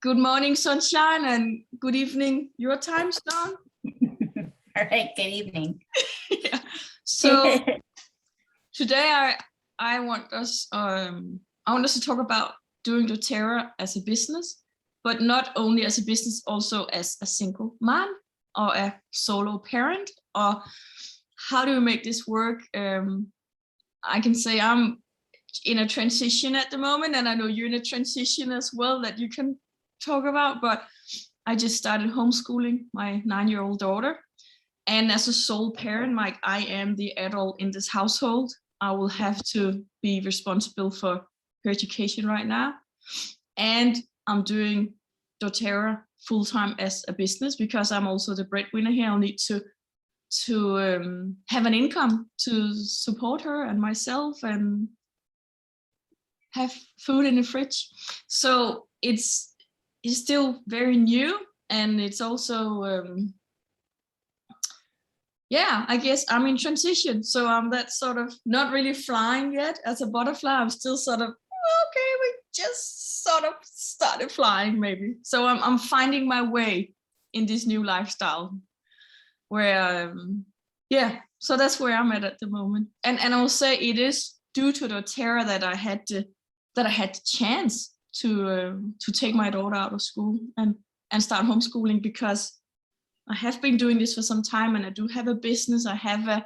Good morning, sunshine, and good evening, your time, Stone. All right, good evening. Yeah. So today I want us to talk about doing dōTERRA as a business, but not only as a business, also as a single mom or a solo parent, or how do we make this work? I can say I'm in a transition at the moment, and I know you're in a transition as well that you can talk about, but I just started homeschooling my 9-year-old daughter. And as a sole parent, I am the adult in this household. I will have to be responsible for her education right now. And I'm doing dōTERRA full-time as a business because I'm also the breadwinner here. I'll need to have an income to support her and myself and have food in the fridge. So it's still very new, and it's also yeah, I guess I'm in transition. So I'm that sort of not really flying yet as a butterfly. I'm still sort of, okay, we just sort of started flying maybe. So I'm finding my way in this new lifestyle where yeah, so that's where I'm at the moment. And I will say it is due to dōTERRA that I had the chance to take my daughter out of school and start homeschooling, because I have been doing this for some time, and I do have a business. I have a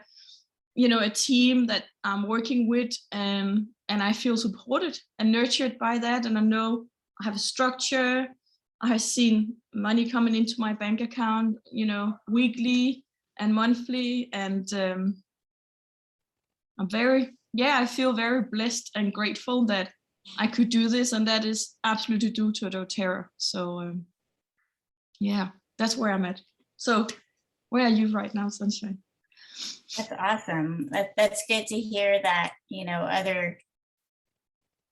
team that I'm working with, and I feel supported and nurtured by that. And I know I have a structure. I have seen money coming into my bank account, weekly and monthly, and I feel very blessed and grateful that I could do this, and that is absolutely due to dōTERRA. So yeah, that's where I'm at. So where are you right now, Sunshine? That's awesome. That's good to hear that,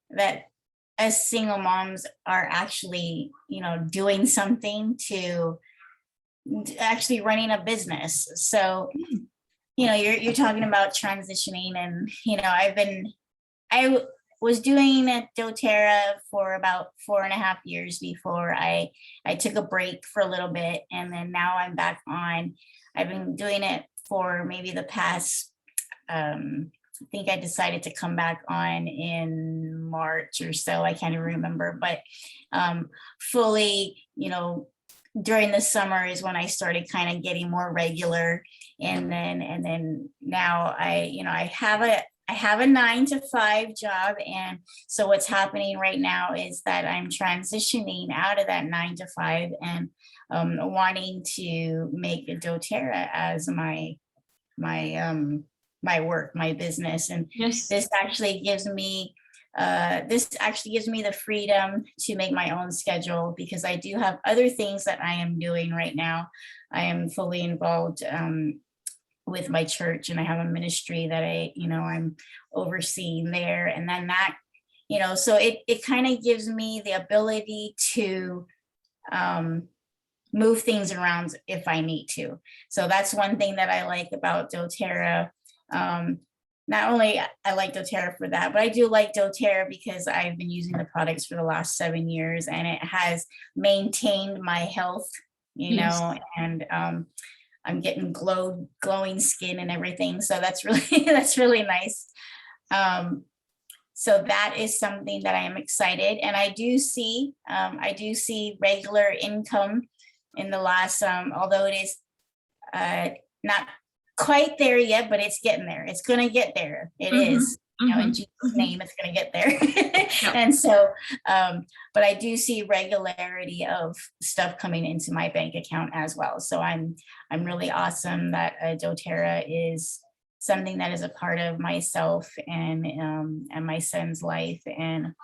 that as single moms are actually, doing something to actually running a business. So, you're talking about transitioning, and, I was doing dōTERRA for about 4.5 years before I took a break for a little bit, and then now I'm back on. I've been doing it for maybe the past, I think I decided to come back on in March or so, I can't even remember, but fully, during the summer is when I started kind of getting more regular. And then now I have a 9-to-5 job. And so what's happening right now is that I'm transitioning out of that 9-to-5 and wanting to make dōTERRA as my work, my business. And yes, this actually gives me the freedom to make my own schedule, because I do have other things that I am doing right now. I am fully involved with my church, and I have a ministry that I'm overseeing there. And then that, so it kind of gives me the ability to move things around if I need to. So that's one thing that I like about dōTERRA. Not only I like dōTERRA for that, but I do like dōTERRA because I've been using the products for the last 7 years, and it has maintained my health, and I'm getting glowing skin and everything. So that's really nice. So that is something that I am excited. And I do see regular income in the last, although it is not quite there yet, but it's getting there. It's going to get there. It is. In Jesus' name, it's going to get there. Yeah. And so, but I do see regularity of stuff coming into my bank account as well. So I'm really awesome that dōTERRA is something that is a part of myself and my son's life, and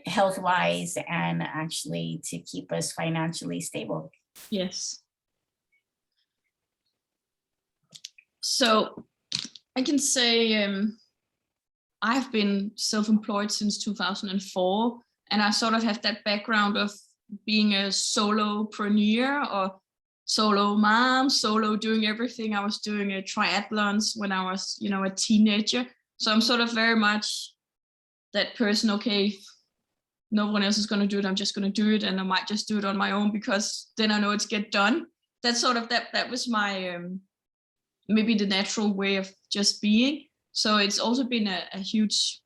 health-wise, and actually to keep us financially stable. Yes. So I can say I've been self-employed since 2004, and I sort of have that background of being a solopreneur or solo mom, solo doing everything. I was doing triathlons when I was, a teenager. So I'm sort of very much that person, okay, no one else is going to do it. I'm just going to do it, and I might just do it on my own because then I know it's get done. That's sort of that was my maybe the natural way of just being. So it's also been a huge,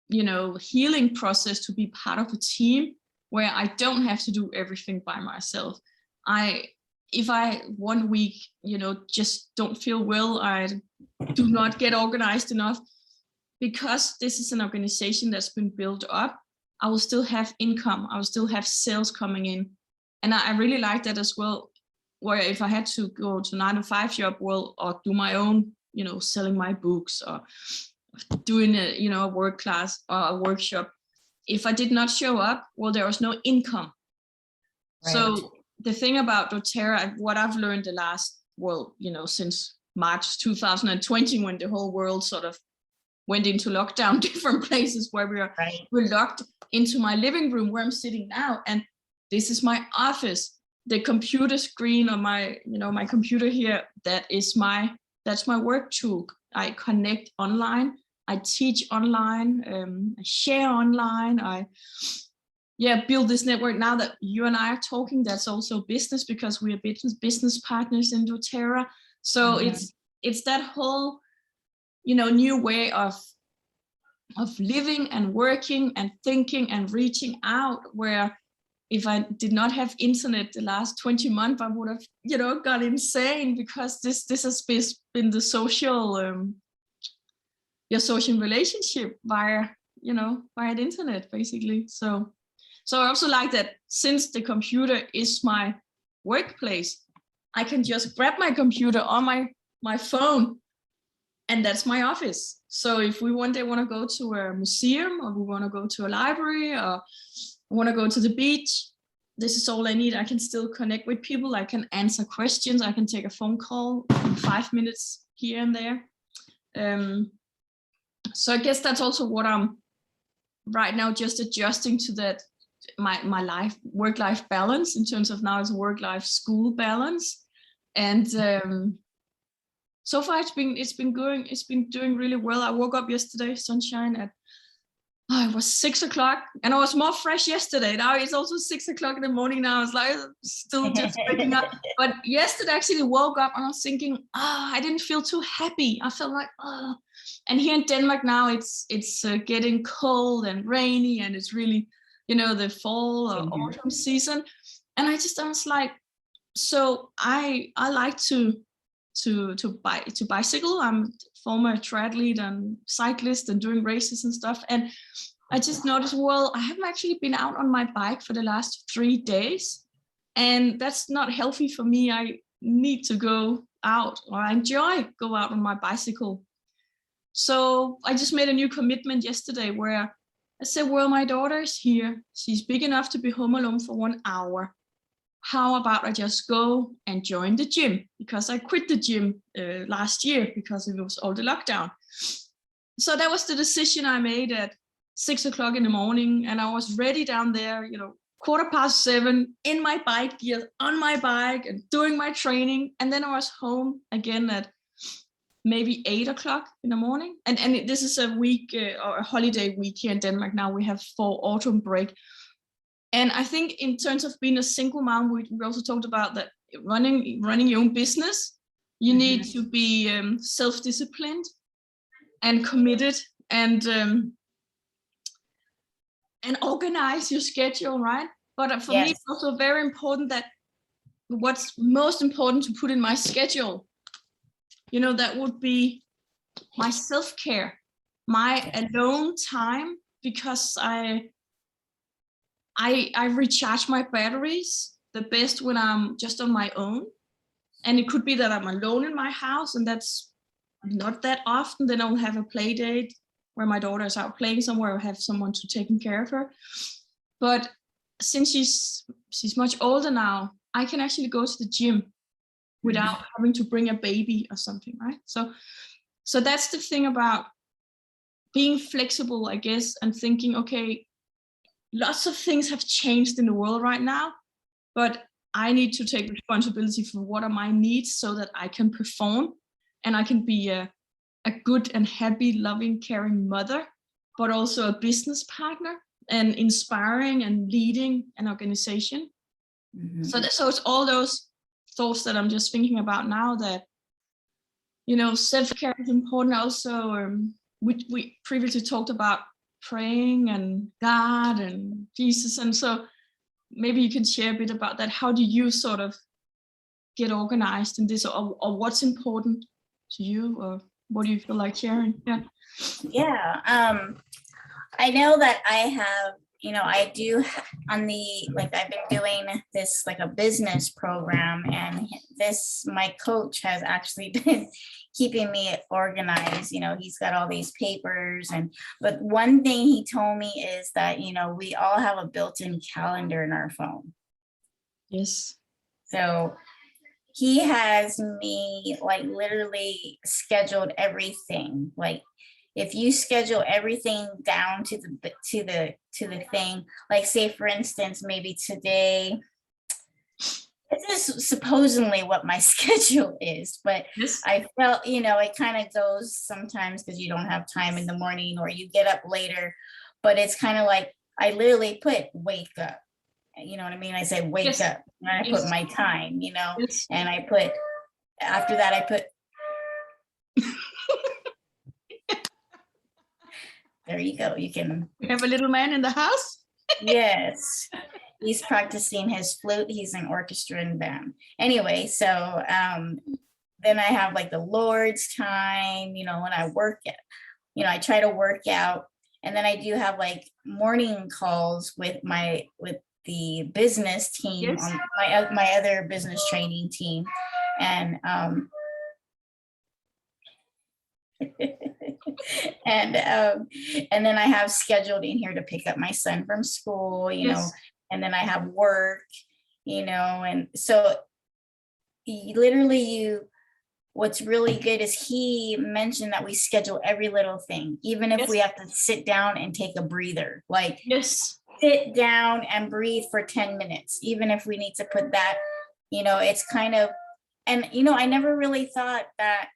you know, healing process to be part of a team where I don't have to do everything by myself. If I 1 week, you know, just don't feel well, I do not get organized enough, because this is an organization that's been built up, I will still have income. I will still have sales coming in. And I really like that as well, where if I had to go to 9-to-5 job, well, or do my own, you know, selling my books or doing a, you know, a work class or a workshop, if I did not show up, well, there was no income. Right. So the thing about dōTERRA, what I've learned the last, well, you know, since March 2020, when the whole world sort of went into lockdown, different places where we're locked into my living room where I'm sitting now. And this is my office. The computer screen on my, you know, my computer here, that's my work tool. I connect online. I teach online, I share online, I build this network. Now that you and I are talking, that's also business, because we are business partners in dōTERRA. So it's that whole, you know, new way of living and working and thinking and reaching out, where if I did not have internet the last 20 months, I would have, you know, gone insane, because this has been the social your social relationship via the internet, basically. So I also like that, since the computer is my workplace, I can just grab my computer on my phone, and that's my office. So if we one day want to go to a museum, or we want to go to a library, or want to go to the beach, this is all I need. I can still connect with people. I can answer questions. I can take a phone call in 5 minutes here and there. So I guess that's also what I'm right now, just adjusting to that, my work-life balance, in terms of now it's work-life school balance. And so far it's been doing really well. I woke up yesterday, sunshine, at it was 6 o'clock, and I was more fresh yesterday. Now it's also 6 o'clock in the morning now. It's like still just waking up. But yesterday I actually woke up and I was thinking, I didn't feel too happy. I felt like, and here in Denmark now it's getting cold and rainy, and it's really, you know, the fall or autumn season. And I was like, so I like to bicycle. I'm former triathlete and cyclist and doing races and stuff. And I just noticed, well, I haven't actually been out on my bike for the last 3 days. And that's not healthy for me. I need to go out, or I go out on my bicycle. So I just made a new commitment yesterday, where I said, well, my daughter is here. She's big enough to be home alone for 1 hour. How about I just go and join the gym? Because I quit the gym last year because it was all the lockdown. So that was the decision I made at 6 o'clock in the morning. And I was ready down there, you know, 7:15 in my bike gear, on my bike, and doing my training. And then I was home again at maybe 8 o'clock in the morning. And this is a week or a holiday week here in Denmark. Now we have for autumn break. And I think in terms of being a single mom, we also talked about that running your own business, you need to be self-disciplined and committed, and organize your schedule, right? But for me, it's also very important that what's most important to put in my schedule, you know, that would be my self-care, my alone time, because I recharge my batteries the best when I'm just on my own. And it could be that I'm alone in my house, and that's not that often. Then I'll have a play date where my daughter is out playing somewhere, or have someone to taking care of her. But since she's much older now, I can actually go to the gym without having to bring a baby or something, right? So that's the thing about being flexible, I guess, and thinking, okay, lots of things have changed in the world right now, but I need to take responsibility for what are my needs, so that I can perform and I can be a good and happy, loving, caring mother, but also a business partner, and inspiring and leading an organization. Mhm. So it's all those thoughts that I'm just thinking about now, that, self-care is important also. We previously talked about praying and God and Jesus. And so maybe you can share a bit about that. How do you sort of get organized in this, or what's important to you, or what do you feel like sharing? Yeah. I know that I have, I do on the, like, I've been doing this, like, a business program, and my coach has actually been keeping me organized. He's got all these papers, but one thing he told me is that, we all have a built-in calendar in our phone. Yes. So he has me, like, literally scheduled everything. Like, if you schedule everything down to the thing, like, say for instance, maybe today, this is supposedly what my schedule is, but Yes. I felt, it kind of goes sometimes because you don't have time in the morning or you get up later, but it's kind of like, I literally put wake up. You know what I mean? I say wake Yes. up, and I Yes. put my time, Yes. and I put, after that, I put, there you go. You can. We have a little man in the house. Yes. He's practicing his flute. He's an orchestra and band. Anyway, so then I have, like, the Lord's time, when I work it, I try to work out. And then I do have, like, morning calls with the business team. Yes. On my other business training team. And and then I have scheduled in here to pick up my son from school, Yes. and then I have work, and so literally what's really good is he mentioned that we schedule every little thing, even if Yes. we have to sit down and take a breather, like, Yes. sit down and breathe for 10 minutes, even if we need to put that, it's kind of, and, I never really thought that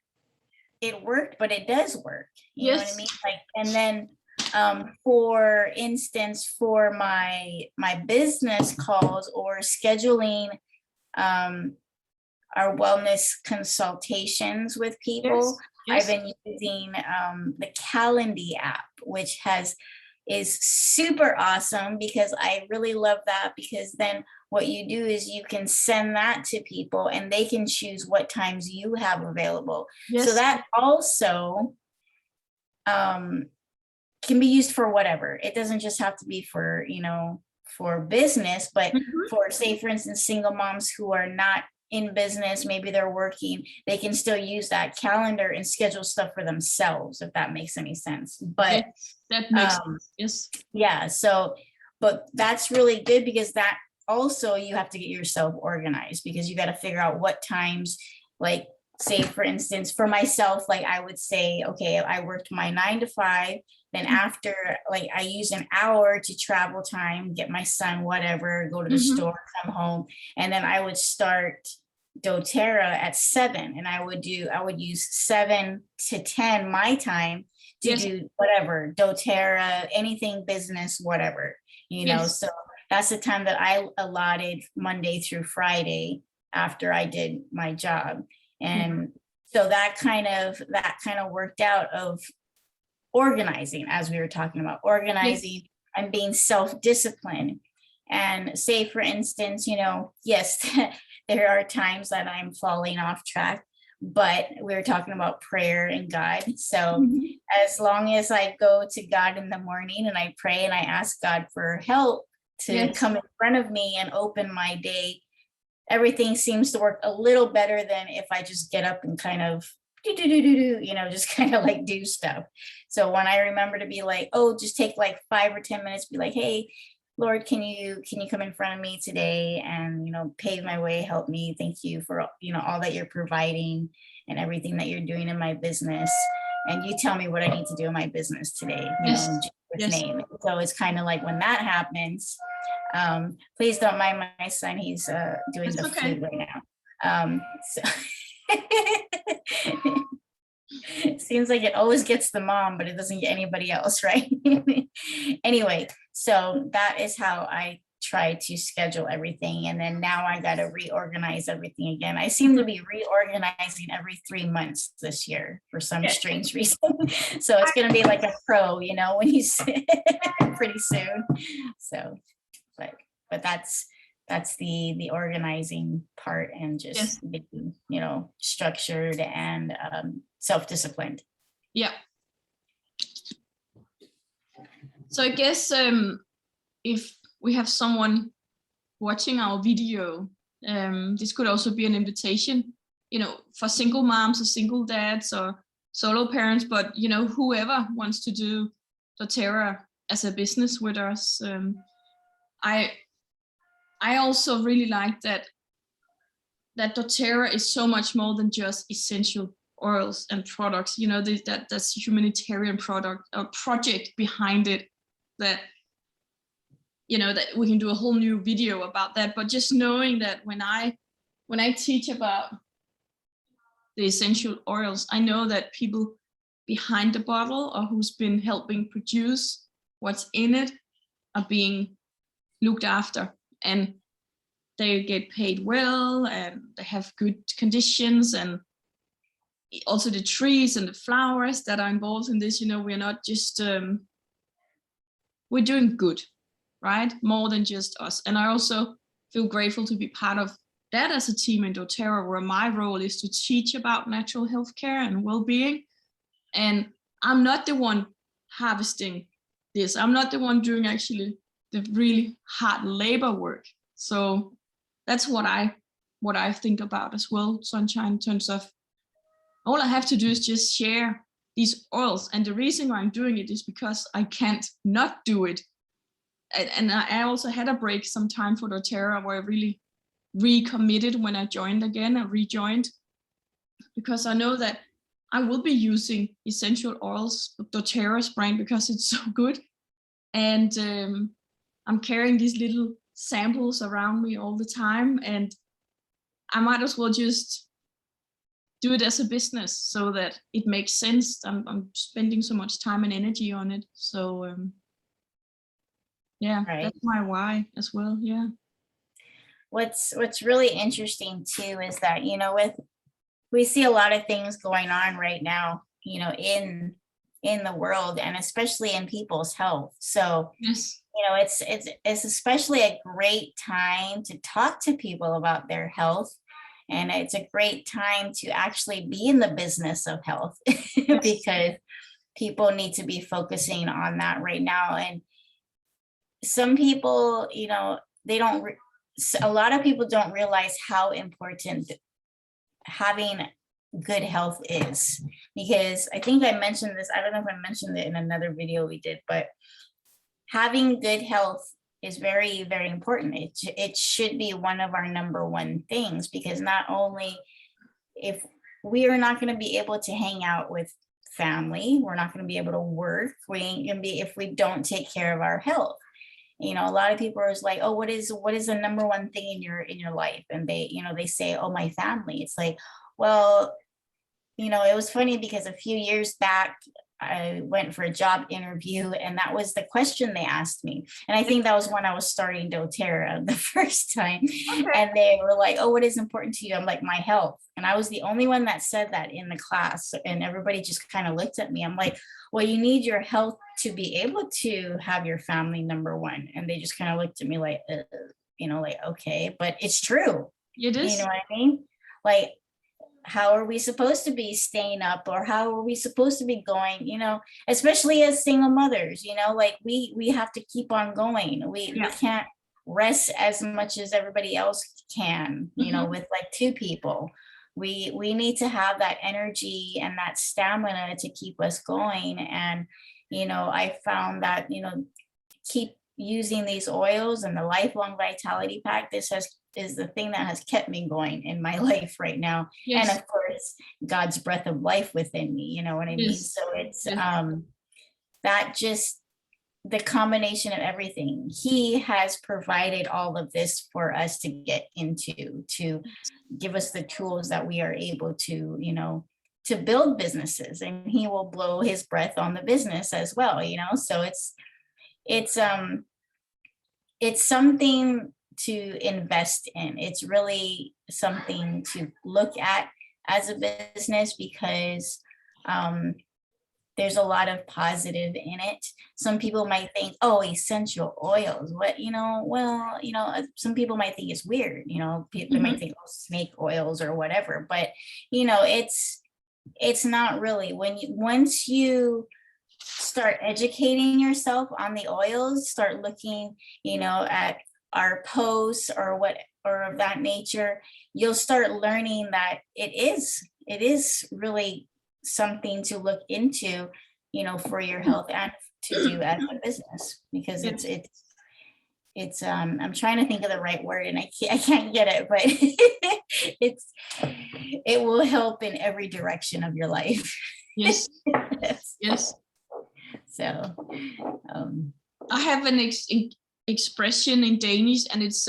it worked, but it does work. You know what I mean? Like, and then, for instance, for my business calls or scheduling, our wellness consultations with people, Yes. I've been using the Calendly app, which is super awesome, because I really love that, because then what you do is you can send that to people and they can choose what times you have available. Yes. So that also can be used for whatever. It doesn't just have to be for, for business, but for, say, for instance, single moms who are not in business, maybe they're working, they can still use that calendar and schedule stuff for themselves, if that makes any sense. But that makes sense. Yes. Yeah. So, but that's really good, because that also, you have to get yourself organized, because you got to figure out what times, like, say for instance, for myself, like, I would say, okay, I worked my 9 to 5, then after, like, I use an hour to travel time, get my son, whatever, go to the store, come home, and then I would start dōTERRA at 7, and I would use 7 to 10 my time to do whatever, dōTERRA, anything business, whatever, so that's the time that I allotted Monday through Friday after I did my job. And so that kind of worked out, of organizing, as we were talking about, organizing and being self-disciplined. And say, for instance, yes, there are times that I'm falling off track, but we were talking about prayer and God. So as long as I go to God in the morning and I pray and I ask God for help to come in front of me and open my day, everything seems to work a little better than if I just get up and kind of just kind of like do stuff. So when I remember to be like, oh, just take like 5 or 10 minutes, be like, hey, Lord, can you come in front of me today and, pave my way, help me. Thank you for, all that you're providing and everything that you're doing in my business. And you tell me what I need to do in my business today, in Jesus' name. So it's kind of like when that happens, please don't mind my son. He's doing the flute right now. So it seems like it always gets the mom, but it doesn't get anybody else, right? Anyway, So that is how I try to schedule everything. And then now I got to reorganize everything again. I seem to be reorganizing every 3 months this year for some strange reason. So it's going to be like a pro, you know, when you pretty soon. So, but that's the organizing part, and just being, you know, structured and self-disciplined. Yeah. So I guess if we have someone watching our video, this could also be an invitation, you know, for single moms or single dads or solo parents, but, you know, whoever wants to do dōTERRA as a business with us. I also really like that dōTERRA is so much more than just essential oils and products. You know, that's a humanitarian project behind it, that, you know, that we can do a whole new video about that. But just knowing that when I teach about the essential oils, I know that people behind the bottle, or who's been helping produce what's in it, are being looked after, and they get paid well, and they have good conditions. And also the trees and the flowers that are involved in this, you know, we're not just we're doing good, right? More than just us. And I also feel grateful to be part of that as a team in dōTERRA, where my role is to teach about natural healthcare and well-being. And I'm not the one harvesting this. I'm not the one doing actually the really hard labor work. So that's what I think about as well, Sunshine, in terms of all I have to do is just share these oils. And the reason why I'm doing it is because I can't not do it. And I also had a break some time for dōTERRA, where I really recommitted when I joined again. I rejoined because I know that I will be using essential oils of dōTERRA's brand because it's so good. And I'm carrying these little samples around me all the time, and I might as well just do it as a business so that it makes sense. I'm spending so much time and energy on it. So yeah, right. That's my why as well. Yeah. What's really interesting too is that, you know, we see a lot of things going on right now, you know, in the world, and especially in people's health. So yes, you know, it's especially a great time to talk to people about their health. And it's a great time to actually be in the business of health because people need to be focusing on that right now. And some people, you know, a lot of people don't realize how important having good health is, because I think I mentioned this, I don't know if I mentioned it in another video we did, but having good health is very, very important. It should be one of our number one things, because not only if we are not going to be able to hang out with family, we're not going to be able to work, we ain't going to be, if we don't take care of our health. You know, a lot of people are like, oh, what is the number one thing in your life? And they, you know, they say, oh, my family. It's like, well, you know, it was funny because a few years back, I went for a job interview, and that was the question they asked me. And I think that was when I was starting dōTERRA the first time. Okay. And they were like, oh, what is important to you? I'm like, my health. And I was the only one that said that in the class. And everybody just kind of looked at me. I'm like, well, you need your health to be able to have your family number one. And they just kind of looked at me like, you know, like, okay, but it's true. It is. You know what I mean? Like, how are we supposed to be staying up, or how are we supposed to be going, you know, especially as single mothers, you know, like we have to keep on going. We can't rest as much as everybody else can, you know, with like two people. We need to have that energy and that stamina to keep us going. And, you know, I found that, you know, keep using these oils and the lifelong vitality pack, this is the thing that has kept me going in my life right now. Yes. And of course, God's breath of life within me, you know what I mean? So it's that just the combination of everything. He has provided all of this for us to get into, to give us the tools that we are able to, you know, to build businesses, and he will blow his breath on the business as well, you know? So it's something to invest in. It's really something to look at as a business, because there's a lot of positive in it. Some people might think, oh, essential oils, what, well, some people might think it's weird, people might think, oh, snake oils or whatever, but it's not really. Once you start educating yourself on the oils, start looking, at our posts or of that nature, you'll start learning that it is really something to look into, for your health and to do as a business, because it's I'm trying to think of the right word and I can't get it, but it will help in every direction of your life. Yes. Yes. So I have an expression in Danish, and it's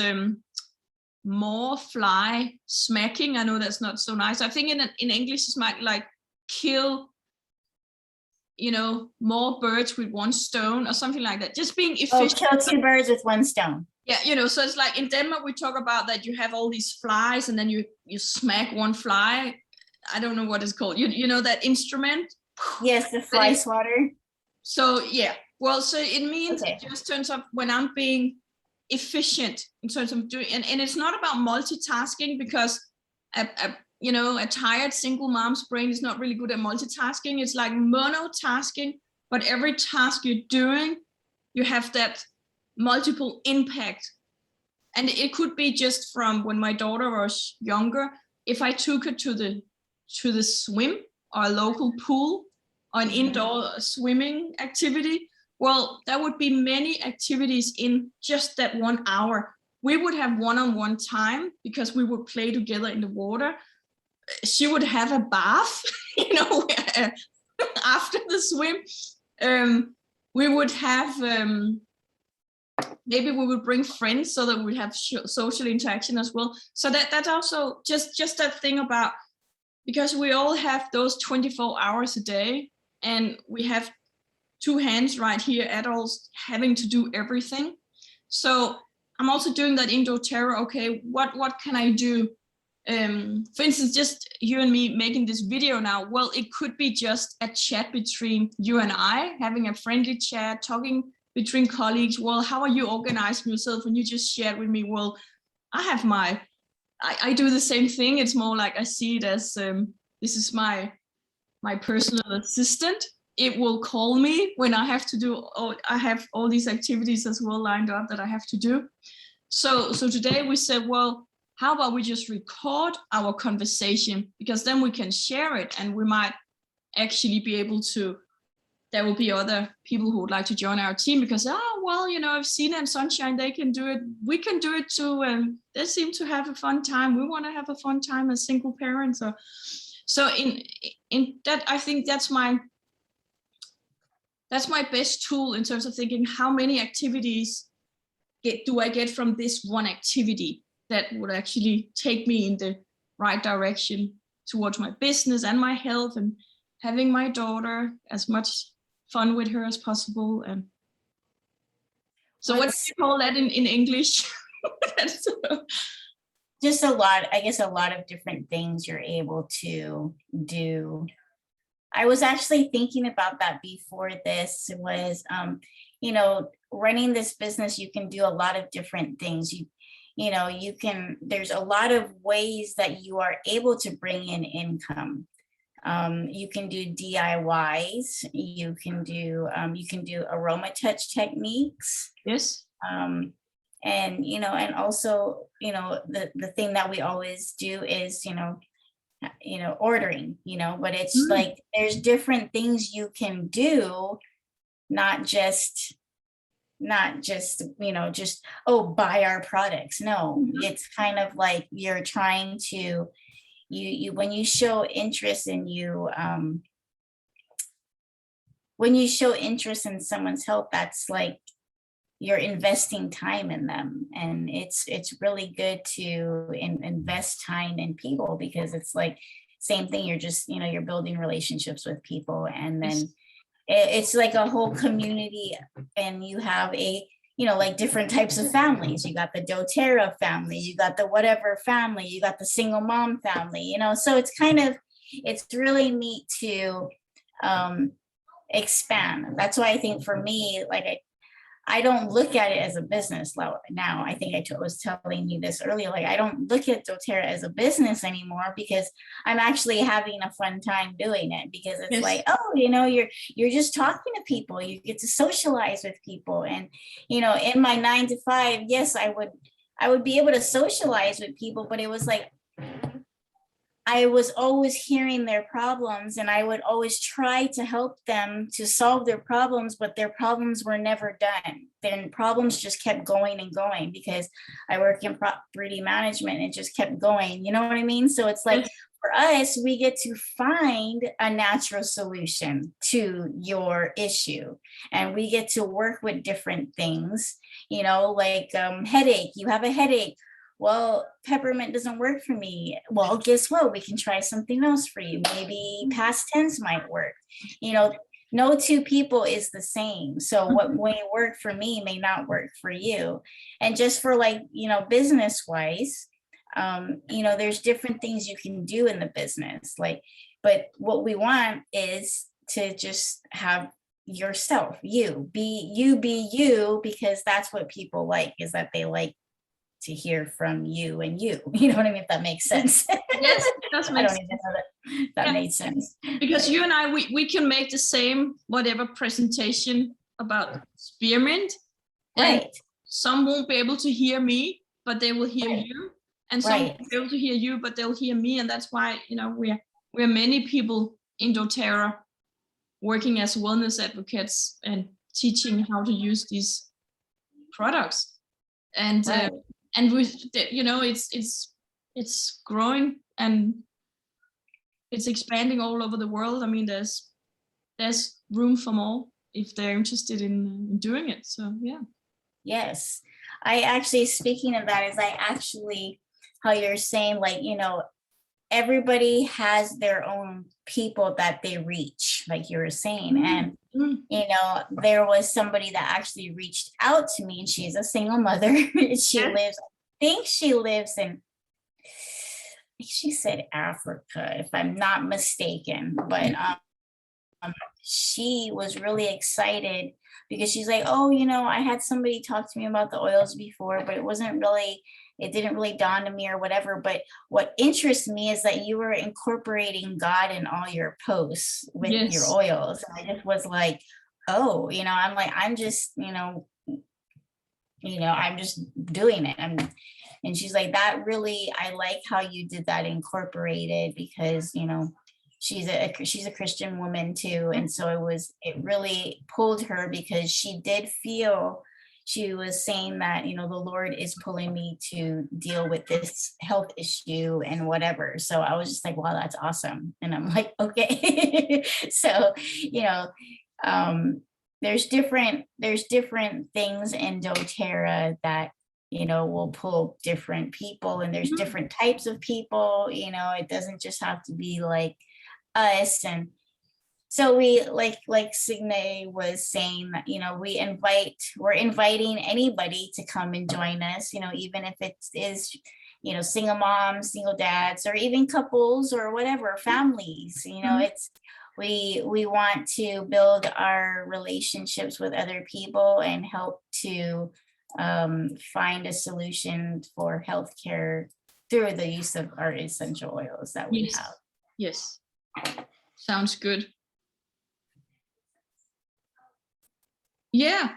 more fly smacking. I know that's not so nice. I think in English it's like kill, more birds with one stone or something like that. Just being efficient. Oh, kill two birds with one stone. Yeah, so it's like in Denmark we talk about that you have all these flies and then you smack one fly. I don't know what it's called. You know that instrument? Yes, the fly swatter. So yeah, well, so it means just in terms of when I'm being efficient in terms of doing, and it's not about multitasking, because a tired single mom's brain is not really good at multitasking. It's like monotasking, but every task you're doing, you have that multiple impact. And it could be just from when my daughter was younger, if I took her to the swim or a local pool or an indoor swimming activity, well, there would be many activities in just that 1 hour. We would have one-on-one time because we would play together in the water. She would have a bath, after the swim. We would have, maybe we would bring friends so that we'd have social interaction as well. So that's also just that thing about, because we all have those 24 hours a day, and we have 2 hands right here, adults having to do everything. So I'm also doing that in dōTERRA. Okay, what can I do? For instance, just you and me making this video now, well, it could be just a chat between you and I, having a friendly chat, talking between colleagues. Well, how are you organizing yourself? And you just shared with me, well, I have I do the same thing. It's more like I see it as, this is my personal assistant. It will call me when I have to do, I have all these activities as well lined up that I have to do. So today we said, well, how about we just record our conversation, because then we can share it, and we might actually be able to, there will be other people who would like to join our team, because, if Signe and Sunshine, they can do it, we can do it too. And they seem to have a fun time. We want to have a fun time as single parents. So in that, I think that's my best tool in terms of thinking, how many activities do I get from this one activity that would actually take me in the right direction towards my business and my health, and having my daughter as much fun with her as possible. And so what do you call that in English? Just a lot of different things you're able to do. I was actually thinking about that before this was, running this business, you can do a lot of different things. There's a lot of ways that you are able to bring in income. You can do DIYs, you can do aroma touch techniques. Yes. And also, the thing that we always do is, ordering, but it's like, there's different things you can do, not just, buy our products. No, it's kind of like you're trying to, you when you show interest and when you show interest in someone's health, that's like you're investing time in them. And it's really good to invest time in people, because it's like same thing. You're just, you're building relationships with people, and then it's like a whole community, and you have a, like different types of families. You got the dōTERRA family, you got the whatever family, you got the single mom family, so it's it's really neat to expand. That's why I think for me, like I don't look at it as a business now. I think I was telling you this earlier, like I don't look at dōTERRA as a business anymore, because I'm actually having a fun time doing it, because it's like, oh, you're just talking to people, you get to socialize with people. And, in my 9 to 5, yes, I would be able to socialize with people, but it was like, I was always hearing their problems, and I would always try to help them to solve their problems, but their problems were never done. Then problems just kept going and going, because I work in property management, and it just kept going. You know what I mean? So it's like, for us, we get to find a natural solution to your issue, and we get to work with different things, like headache. You have a headache. Well, peppermint doesn't work for me. Well, guess what? We can try something else for you. Maybe past tense might work. No two people is the same. So what may work for me may not work for you. And just for business wise, there's different things you can do in the business. But what we want is to just have yourself, be you, because that's what people like, is that they like to hear from you and you know what I mean, if that makes sense. Yes, it does make I don't even know that made sense, because you and I, we can make the same whatever presentation about spearmint, and right? some won't be able to hear me, but they will hear you, and some won't be able to hear you, but they'll hear me. And that's why we're many people in dōTERRA working as wellness advocates and teaching how to use these products. And and we, it's growing, and it's expanding all over the world. I mean, there's room for more if they're interested in doing it. So yeah. Yes, I actually, speaking of that, how you're saying, everybody has their own people that they reach, like you were saying. And there was somebody that actually reached out to me, and she's a single mother. She lives in, she said Africa, if I'm not mistaken, but she was really excited, because she's like, oh, I had somebody talk to me about the oils before, but it didn't really dawn on me or whatever. But what interests me is that you were incorporating God in all your posts with your oils. And I just was like, oh, I'm like, I'm just, I'm just doing it. And she's like, that really, I like how you did that, incorporated, because, she's a Christian woman too. And so it really pulled her, because she did feel, she was saying that, the Lord is pulling me to deal with this health issue and whatever. So I was just like, wow, that's awesome. And I'm like, okay. So, there's different things in dōTERRA that, will pull different people, and there's different types of people, it doesn't just have to be like us. And so we, like Signe was saying, that, we're inviting anybody to come and join us, even if it is, single moms, single dads, or even couples, or whatever, families, it's, we want to build our relationships with other people and help to find a solution for healthcare through the use of our essential oils that we have. Yes, sounds good. Yeah,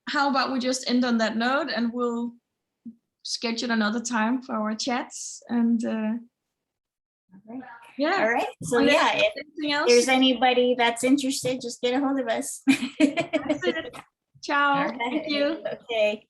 how about we just end on that note, and we'll schedule another time for our chats. And all right. So if there's anybody that's interested, just get a hold of us. That's it. Ciao. Right. Thank you. Okay.